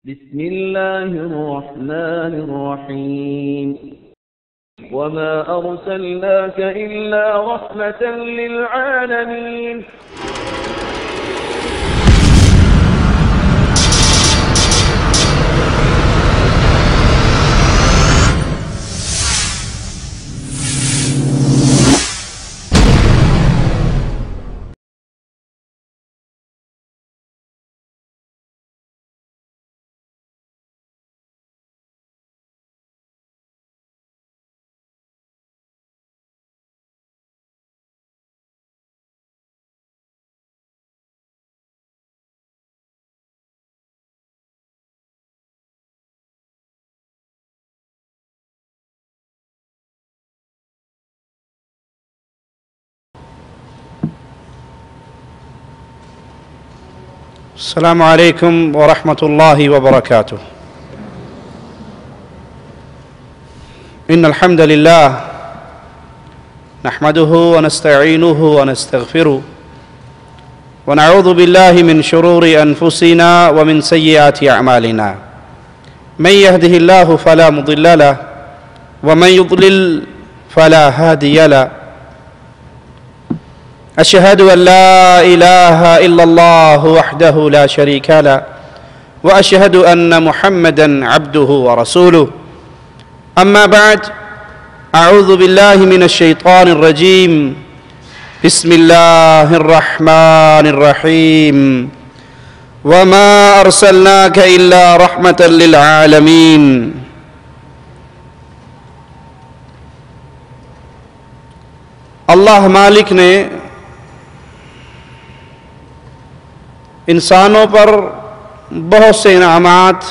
بسم الله الرحمن الرحيم وما أرسلناك إلا رحمة للعالمين السلام عليكم ورحمة الله وبركاته. إن الحمد لله نحمده ونستعينه ونستغفره ونعوذ بالله من شرور أنفسنا ومن سيئات أعمالنا. من يهده الله فلا مضل له ومن يضلل فلا هادي له. أشهد أن لا إله إلا الله وحده لا شريك له وأشهد أن محمدًا عبده ورسوله. أما بعد، أعوذ بالله من الشيطان الرجيم. بسم الله الرحمن الرحيم. وما أرسلناك إلا رحمة للعالمين. اللہ مالک نے انسانوں پر بہت سے انعامات،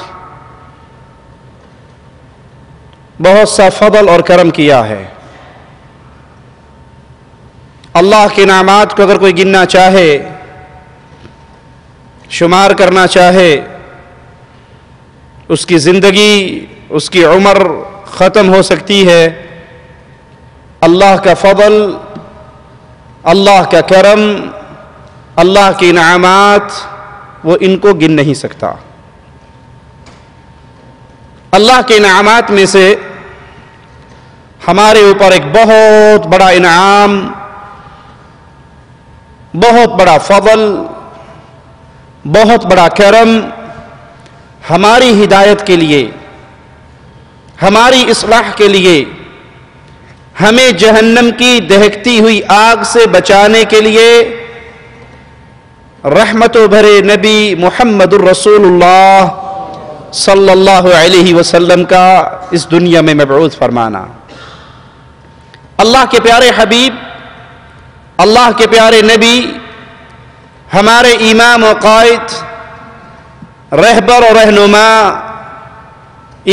بہت سا فضل اور کرم کیا ہے۔ اللہ کے انعامات کو اگر کوئی گننا چاہے، شمار کرنا چاہے، اس کی زندگی، اس کی عمر ختم ہو سکتی ہے۔ اللہ کا فضل، اللہ کا کرم، اللہ کے انعامات، وہ ان کو گن نہیں سکتا۔ اللہ کے انعامات میں سے ہمارے اوپر ایک بہت بڑا انعام، بہت بڑا فضل، بہت بڑا کرم ہماری ہدایت کے لیے، ہماری اصلاح کے لیے، ہمیں جہنم کی دہکتی ہوئی آگ سے بچانے کے لیے رحمت و بھرے نبی محمد الرسول اللہ صلی اللہ علیہ وسلم کا اس دنیا میں مبعوث فرمانا۔ اللہ کے پیارے حبیب، اللہ کے پیارے نبی، ہمارے امام و قائد، رہبر و رہنما،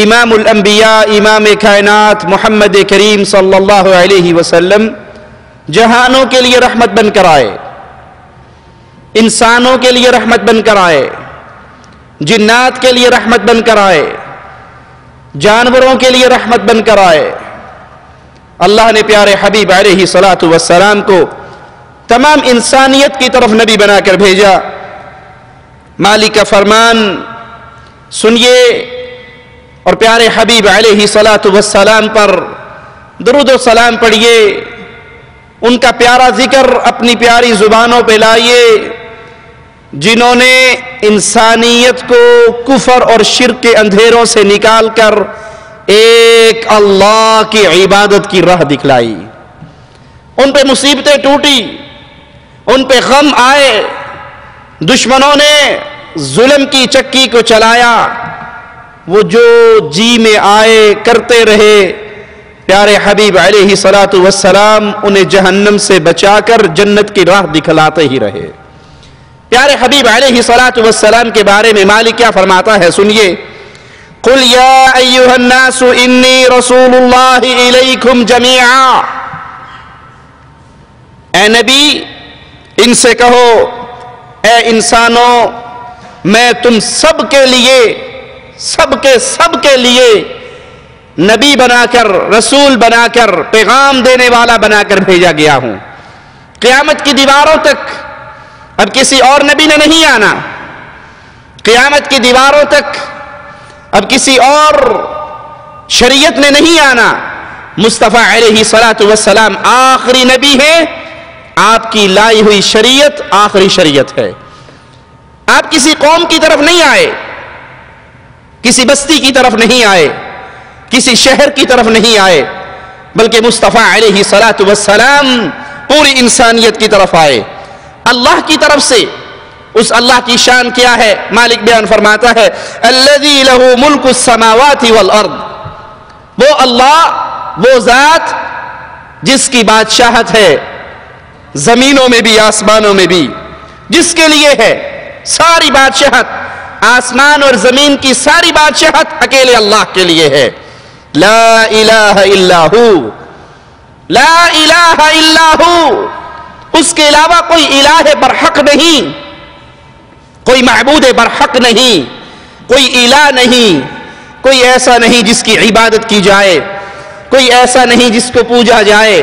امام الانبیاء، امام کائنات محمد کریم صلی اللہ علیہ وسلم جہانوں کے لیے رحمت بن کر آئے، انسانوں کے لیے رحمت بن کر آئے، جنات کے لیے رحمت بن کر آئے، جانوروں کے لیے رحمت بن کر آئے۔ اللہ نے پیارے حبیب علیہ الصلاۃ والسلام کو تمام انسانیت کی طرف نبی بنا کر بھیجا۔ مالک کا فرمان سنیے اور پیارے حبیب علیہ الصلاۃ والسلام پر درود و سلام پڑھیے، ان کا پیارا ذکر اپنی پیاری زبانوں پہ لائیے، جنہوں نے انسانیت کو کفر اور شرک کے اندھیروں سے نکال کر ایک اللہ کی عبادت کی راہ دکھلائی۔ ان پہ مصیبتیں ٹوٹی، ان پہ غم آئے، دشمنوں نے ظلم کی چکی کو چلایا، وہ جو جی میں آئے کرتے رہے، پیارے حبیب علیہ الصلاۃ والسلام انہیں جہنم سے بچا کر جنت کی راہ دکھلاتے ہی رہے۔ پیارے حبیب علیہ الصلاۃ والسلام کے بارے میں مالک کیا فرماتا ہے، سنیے۔ قل یا ایھا الناس انی رسول اللہ الیکم جمیعا۔ اے نبی، ان سے کہو، اے انسانوں، میں تم سب کے لیے، سب کے لیے نبی بنا کر، رسول بنا کر، پیغام دینے والا بنا کر بھیجا گیا ہوں۔ قیامت کی دیواروں تک اب کسی اور نبی نے نہیں آنا۔ قیامت کی دیواروں تک اب کسی اور شریعت میں نہیں آنا. مصطفیٰ علیہ الصلوۃ والسلام آخری نبی ہے. آپ کی لائی ہوئی شریعت آخری شریعت ہے. آپ کسی قوم کی طرف نہیں آئے, کسی بستی کی طرف نہیں آئے, کسی شہر کی طرف نہیں آئے, بلکہ مصطفیٰ علیہ الصلوۃ والسلام پوری انسانیت کی طرف آئے, اللہ کی طرف سے. اس اللہ کی شان کیا ہے؟ مالک بیان فرماتا ہے الذی لہ ملک السماوات والارض, وہ اللہ, وہ ذات جس کی بادشاہت ہے زمینوں میں بھی آسمانوں میں بھی, جس کے لیے ہے ساری بادشاہت, آسمان اور زمین کی ساری بادشاہت اکیلے اللہ کے لیے ہے. لا الہ الا ہو, لا الہ الا ہو, اس کے علاوہ کوئی الہ برحق نہیں, کوئی معبود برحق نہیں, کوئی الہ نہیں, کوئی ایسا نہیں جس کی عبادت کی جائے, کوئی ایسا نہیں جس کو پوجا جائے,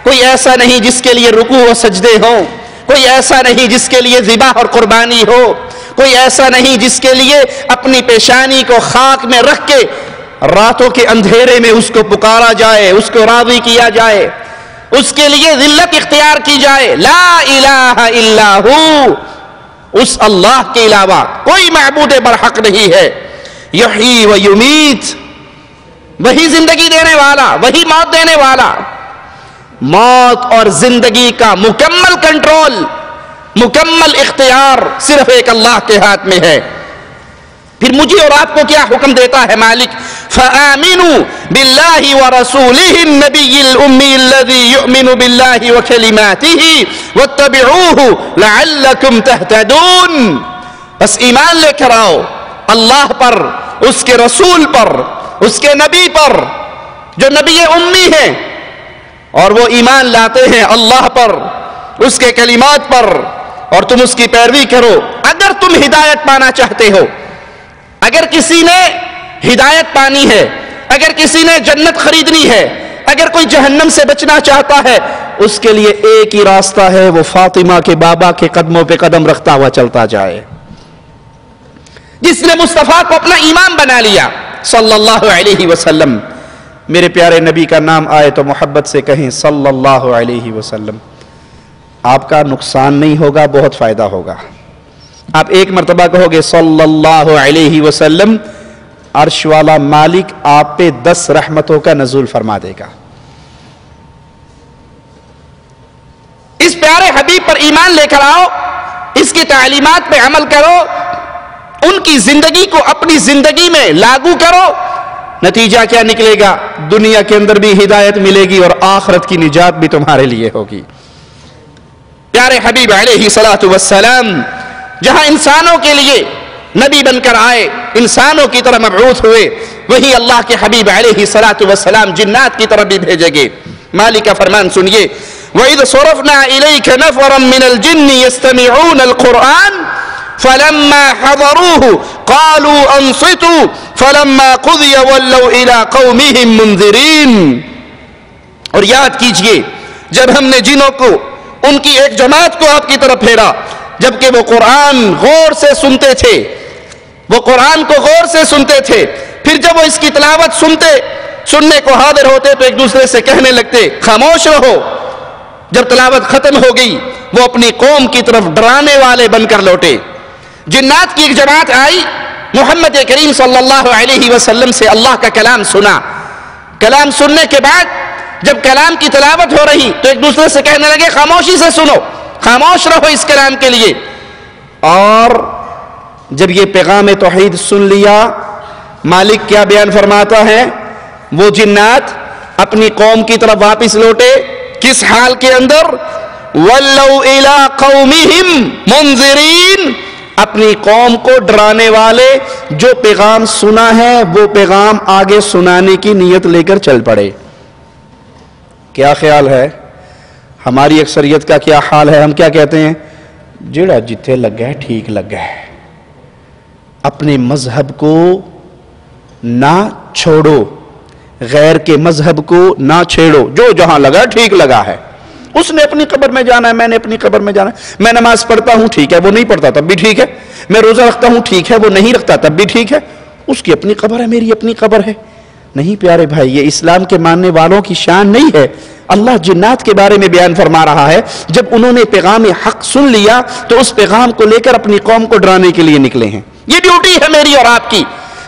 کوئی ایسا نہیں جس کے لیے رکوع و سجدے ہوں, کوئی ایسا نہیں جس کے لیے ذبح اور قربانی ہو, کوئی ایسا نہیں جس کے لیے اپنی پیشانی کو خاک میں رکھ کے راتوں کے اندھیرے میں اس کو پکارا جائے, اس کو راضی کیا جائے, اس کے لیے ذلت اختیار کی جائے. لا الہ الا ہو, اس اللہ کے علاوہ کوئی معبود برحق نہیں ہے. یحیی و یمیت, وہی زندگی دینے والا, وہی موت دینے والا. موت اور زندگی کا مکمل کنٹرول, مکمل اختیار صرف ایک اللہ کے ہاتھ میں ہے. پھر مجھے اور آپ کو کیا حکم دیتا ہے مالک؟ فآمنوا باللہ ورسولہ النبی الامی الذی یؤمن باللہ وکلماتہ واتبعوہ لعلکم تہتدون. بس ایمان لے کر آؤ اللہ پر, اس کے رسول پر, اس کے نبی پر جو نبی امی ہیں, اور وہ ایمان لاتے ہیں اللہ پر, اس کے کلمات پر, اور تم اس کی پیروی کرو. اگر تم ہدایت پانا چاہتے ہو, اگر کسی نے ہدایت پانی ہے, اگر کسی نے جنت خریدنی ہے, اگر کوئی جہنم سے بچنا چاہتا ہے, اس کے لیے ایک ہی راستہ ہے, وہ فاطمہ کے بابا کے قدموں پہ قدم رکھتا ہوا چلتا جائے. جس نے مصطفیٰ کو اپنا ایمان بنا لیا صلی اللہ علیہ وسلم, میرے پیارے نبی کا نام آئے تو محبت سے کہیں صلی اللہ علیہ وسلم. آپ کا نقصان نہیں ہوگا, بہت فائدہ ہوگا. آپ ایک مرتبہ کہو گے صلی اللہ علیہ وسلم, عرش والا مالک آپ پہ 10 رحمتوں کا نزول فرما دے گا. اس پیارے حبیب پر ایمان لے کر آؤ, اس کی تعلیمات پہ عمل کرو, ان کی زندگی کو اپنی زندگی میں لاگو کرو. نتیجہ کیا نکلے گا؟ دنیا کے اندر بھی ہدایت ملے گی اور آخرت کی نجات بھی تمہارے لیے ہوگی. پیارے حبیب علیہ الصلوۃ والسلام جہاں انسانوں کے لیے نبی بن کر آئے, انسانوں کی طرح مبعوث ہوئے, وہی اللہ کے حبیب علیہ الصلوۃ والسلام جنات کی طرف بھی بھیجے گئے. مالک کا فرمان سنیے وَإِذْ صَرَفْنَا إِلَيْكَ نَفَرًا مِّنَ الْجِنِّ يَسْتَمِعُونَ الْقُرْآنَ فَلَمَّا حَضَرُوهُ قَالُوا أَنصِتُوا فَلَمَّا قُضِيَ وَلَّوْا إِلَىٰ قَوْمِهِمْ مُنذِرِينَ. اور یاد کیجئے جب ہم نے جنوں کو, ان کی ایک جماعت کو آپ کی طرف پھیرا, جبکہ وہ قرآن غور سے سنتے تھے, وہ قرآن کو غور سے سنتے تھے, پھر جب وہ اس کی تلاوت سننے کو حاضر ہوتے تو ایک دوسرے سے کہنے لگتے خاموش رہو. جب تلاوت ختم ہو گئی وہ اپنی قوم کی طرف ڈرانے والے بن کر لوٹے. جنات کی ایک جماعت آئی, محمد کریم صلی اللہ علیہ وسلم سے اللہ کا کلام سنا. کلام سننے کے بعد جب کلام کی تلاوت ہو رہی تو ایک دوسرے سے کہنے لگے خاموشی سے سنو, خاموش رہو اس کلام کے لیے. اور جب یہ پیغام توحید سن لیا, مالک کیا بیان فرماتا ہے؟ وہ جنات اپنی قوم کی طرف واپس لوٹے, کس حال کے اندر؟ وَلَّوْا إِلَىٰ قَوْمِهِمْ مُنذِرِينَ, اپنی قوم کو ڈرانے والے, جو پیغام سنا ہے وہ پیغام آگے سنانے کی نیت لے کر چل پڑے. کیا خیال ہے ہماری اکثریت کا؟ کیا حال ہے؟ ہم کیا کہتے ہیں؟ جڑا جتھے لگا ہے ٹھیک لگا ہے. اپنے مذہب کو نہ چھوڑو, غیر کے مذہب کو نہ چھیڑو, جو جہاں لگا ٹھیک لگا ہے. اس نے اپنی قبر میں جانا ہے, میں نے اپنی قبر میں جانا ہے. میں نماز پڑھتا ہوں ٹھیک ہے, وہ نہیں پڑھتا تب بھی ٹھیک ہے. میں روزہ رکھتا ہوں ٹھیک ہے, وہ نہیں رکھتا تب بھی ٹھیک ہے. اس کی اپنی قبر ہے، میری اپنی قبر ہے. نہیں پیارے بھائی، یہ اسلام کے ماننے والوں کی شان نہیں ہے. اللہ جنات کے بارے میں بیان فرما رہا ہے، جب انہوں نے پیغام حق سن لیا تو اس پیغام کو لے کر اپنی قوم کو ڈرانے کے لیے نکلے ہیں. یہ ڈیوٹی ہے میری اور آپ کی.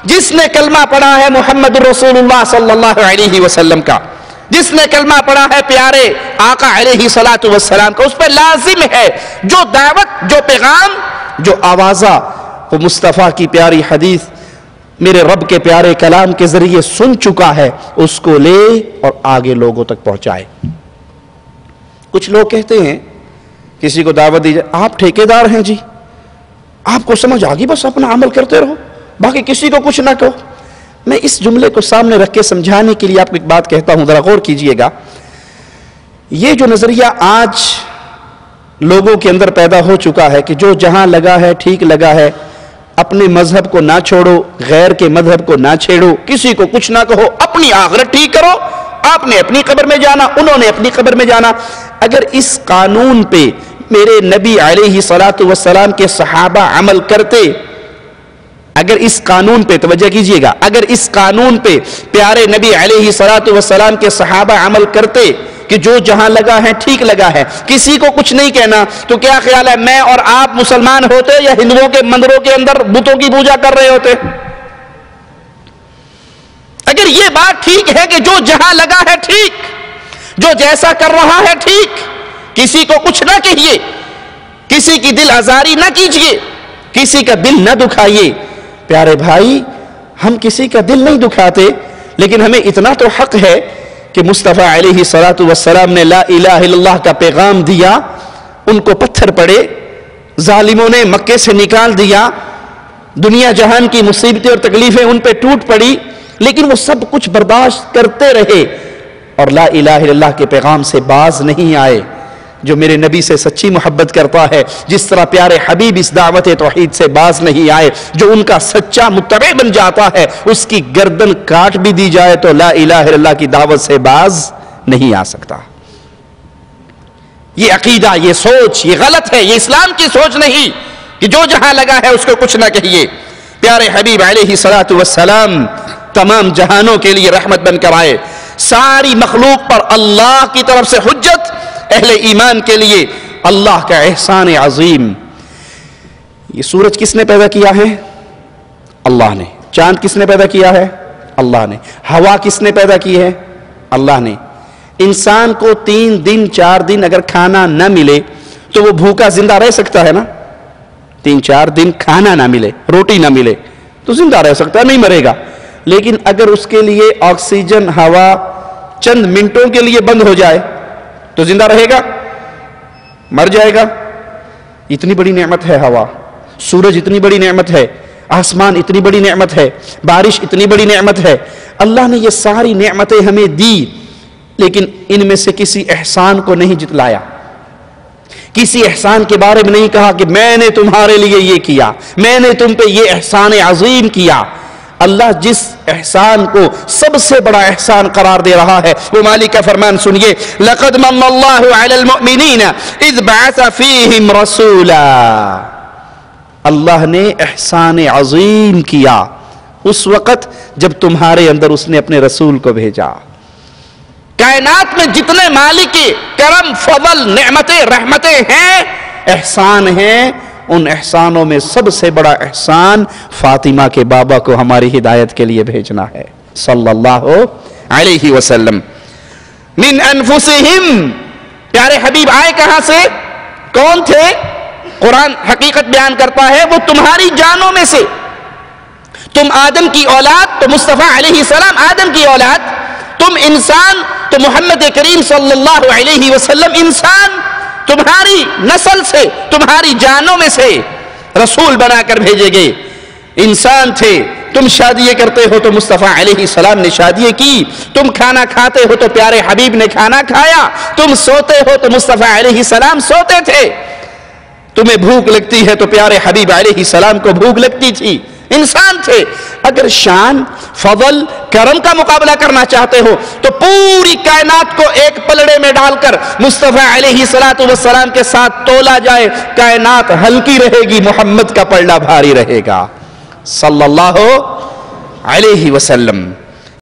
جس نے کلمہ پڑھا ہے محمد رسول اللہ صلی اللہ علیہ وسلم کا، جس نے کلمہ پڑھا ہے پیارے آقا علیہ الصلوۃ والسلام کا، اس پہ لازم ہے جو دعوت، جو پیغام، جو آوازہ وہ مصطفیٰ کی پیاری حدیث میرے رب کے پیارے کلام کے ذریعے سن چکا ہے، اس کو لے اور آگے لوگوں تک پہنچائے. کچھ لوگ کہتے ہیں کسی کو دعوت دی جائے، آپ ٹھیکیدار ہیں جی، آپ کو سمجھ آگی، بس اپنا عمل کرتے رہو، باقی کسی کو کچھ نہ کہو. میں اس جملے کو سامنے رکھ کے سمجھانے کے لیے آپ کو ایک بات کہتا ہوں، ذرا غور کیجئے گا. یہ جو نظریہ آج لوگوں کے اندر پیدا ہو چکا ہے کہ جو جہاں لگا ہے ٹھیک لگا ہے، اپنے مذہب کو نہ چھوڑو، غیر کے مذہب کو نہ چھیڑو، کسی کو کچھ نہ کہو، اپنی آخرت ٹھیک کرو، آپ نے اپنی قبر میں جانا، انہوں نے اپنی قبر میں جانا. اگر اس قانون پہ میرے نبی علیہ الصلوۃ والسلام کے صحابہ عمل کرتے، اگر اس قانون پہ توجہ کیجئے گا، اگر اس قانون پہ پیارے نبی علیہ الصلوۃ والسلام کے صحابہ عمل کرتے کہ جو جہاں لگا ہے ٹھیک لگا ہے، کسی کو کچھ نہیں کہنا، تو کیا خیال ہے میں اور آپ مسلمان ہوتے یا ہندوؤں کے مندروں کے اندر بتوں کی پوجا کر رہے ہوتے؟ اگر یہ بات ٹھیک ہے کہ جو جہاں لگا ہے ٹھیک، جو جیسا کر رہا ہے ٹھیک، کسی کو کچھ نہ کہیے، کسی کی دل آزاری نہ کیجیے، کسی کا دل نہ دکھائیے. پیارے بھائی، ہم کسی کا دل نہیں دکھاتے، لیکن ہمیں اتنا تو حق ہے کہ مصطفیٰ علیہ الصلوۃ والسلام نے لا الہ الا اللہ کا پیغام دیا، ان کو پتھر پڑے، ظالموں نے مکے سے نکال دیا، دنیا جہان کی مصیبتیں اور تکلیفیں ان پہ ٹوٹ پڑی، لیکن وہ سب کچھ برداشت کرتے رہے اور لا الہ الا اللہ کے پیغام سے باز نہیں آئے. جو میرے نبی سے سچی محبت کرتا ہے، جس طرح پیارے حبیب اس دعوت توحید سے باز نہیں آئے، جو ان کا سچا متبع بن جاتا ہے، اس کی گردن کاٹ بھی دی جائے تو لا الہ الا اللہ کی دعوت سے باز نہیں آ سکتا. یہ عقیدہ، یہ سوچ، یہ غلط ہے، یہ اسلام کی سوچ نہیں کہ جو جہاں لگا ہے اس کو کچھ نہ کہیے. پیارے حبیب علیہ الصلوۃ والسلام تمام جہانوں کے لیے رحمت بن کر آئے، ساری مخلوق پر اللہ کی طرف سے حجت، اہل ایمان کے لیے اللہ کا احسان عظیم. یہ سورج کس نے پیدا کیا ہے؟ اللہ نے. چاند کس نے پیدا کیا ہے؟ اللہ نے. ہوا کس نے پیدا کی ہے؟ اللہ نے. انسان کو 3 دن 4 دن اگر کھانا نہ ملے تو وہ بھوکا زندہ رہ سکتا ہے نا؟ 3-4 دن کھانا نہ ملے، روٹی نہ ملے تو زندہ رہ سکتا ہے، نہیں مرے گا. لیکن اگر اس کے لیے آکسیجن ہوا چند منٹوں کے لیے بند ہو جائے تو زندہ رہے گا؟ مر جائے گا. اتنی بڑی نعمت ہے ہوا، سورج اتنی بڑی نعمت ہے، آسمان اتنی بڑی نعمت ہے، بارش اتنی بڑی نعمت ہے. اللہ نے یہ ساری نعمتیں ہمیں دی، لیکن ان میں سے کسی احسان کو نہیں جتلایا، کسی احسان کے بارے میں نہیں کہا کہ میں نے تمہارے لیے یہ کیا، میں نے تم پہ یہ احسان عظیم کیا. اللہ جس احسان کو سب سے بڑا احسان قرار دے رہا ہے وہ مالک کا فرمان سنیے، لَقَدْ مَنَّ اللَّهُ عَلَى الْمُؤْمِنِينَ إِذْ بَعَثَ فِيهِمْ رَسُولًا. اللہ نے احسان عظیم کیا اس وقت جب تمہارے اندر اس نے اپنے رسول کو بھیجا. کائنات میں جتنے مالک کرم، فضل، نعمتیں، رحمتیں ہیں، احسان ہیں، ان احسانوں میں سب سے بڑا احسان فاطمہ کے بابا کو ہماری ہدایت کے لیے بھیجنا ہے صلی اللہ علیہ وسلم. من انفسہم، پیارے حبیب آئے کہاں سے؟ کون تھے؟ قرآن حقیقت بیان کرتا ہے وہ تمہاری جانوں میں سے. تم آدم کی اولاد تو مصطفیٰ علیہ السلام آدم کی اولاد، تم انسان تو محمد کریم صلی اللہ علیہ وسلم انسان، تمہاری نسل سے، تمہاری جانوں میں سے رسول بنا کر بھیجے گئے. انسان تھے، تم شادییں کرتے ہو تو مصطفیٰ علیہ السلام نے شادییں کی، تم کھانا کھاتے ہو تو پیارے حبیب نے کھانا کھایا، تم سوتے ہو تو مصطفیٰ علیہ السلام سوتے تھے، تمہیں بھوک لگتی ہے تو پیارے حبیب علیہ السلام کو بھوک لگتی تھی. انسان تھے. اگر شان، فضل، کرم کا مقابلہ کرنا چاہتے ہو تو پوری کائنات کو ایک پلڑے میں ڈال کر مصطفیٰ علیہ الصلوۃ والسلام کے ساتھ تولا جائے، کائنات ہلکی رہے گی، محمد کا پلڑا بھاری رہے گا صلی اللہ علیہ وسلم.